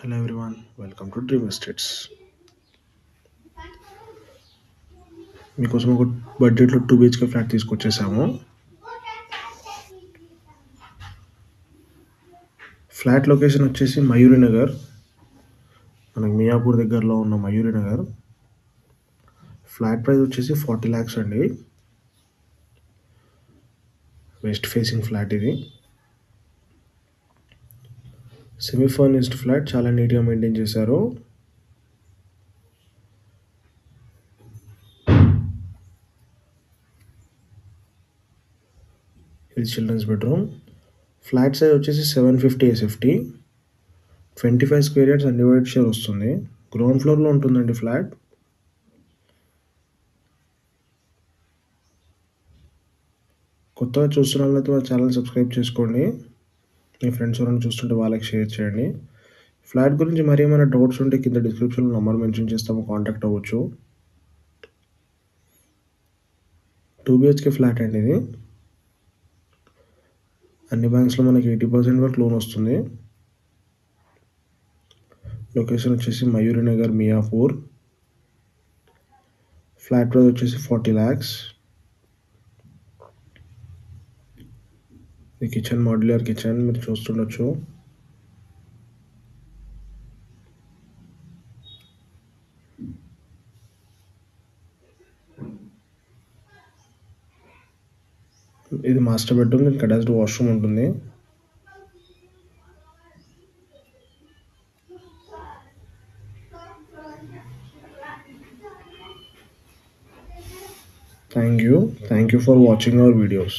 Hello everyone, welcome to Dream Estates. మీకోసం ఒక బడ్జెట్లో 2 BHK ఫ్లాట్ తీసుకొచ్చేసాము. ఫ్లాట్ లొకేషన్ వచ్చేసి మయూరి నగర్, మనకి మియాపూర్ దగ్గరలో ఉన్న మయూరి నగర్. ఫ్లాట్ ప్రైస్ వచ్చేసి 40 lakhs అండి. వెస్ట్ ఫేసింగ్ ఫ్లాట్ ఇది. సెమీ ఫర్నిష్డ్ ఫ్లాట్, చాలా నీట్గా మెయింటైన్ చేశారు. ఇది చిల్డ్రన్స్ బెడ్రూమ్. ఫ్లాట్ సైజ్ వచ్చేసి 750 SFT, 25 square yards undivided share వస్తుంది. గ్రౌండ్ ఫ్లోర్లో ఉంటుందండి ఫ్లాట్. కొత్తగా చూస్తున్న వాళ్ళైతే మా ఛానల్ సబ్స్క్రైబ్ చేసుకోండి. మీ ఫ్రెండ్స్ ఎవరైనా చూస్తుంటే వాళ్ళకి షేర్ చేయండి. ఫ్లాట్ గురించి మరి ఏమైనా డౌట్స్ ఉంటే కింద డిస్క్రిప్షన్లో నెంబర్ మెన్షన్ చేస్తాము, కాంటాక్ట్ అవ్వచ్చు. 2 BHK ఫ్లాట్ అండి ఇది. అన్ని బ్యాంక్స్లో మనకి 80% వరకు లోన్ వస్తుంది. లొకేషన్ వచ్చేసి మయూరి నగర్, మియాపూర్. ఫ్లాట్ ప్రైస్ వచ్చేసి 40 lakhs. ఇది కిచెన్, మాడ్యులర్ కిచెన్ మీరు చూస్తుండొచ్చు. ఇది మాస్టర్ బెడ్రూమ్, దీనికి అటాచ్డ్ వాష్రూమ్ ఉంటుంది. Thank you for watching our videos.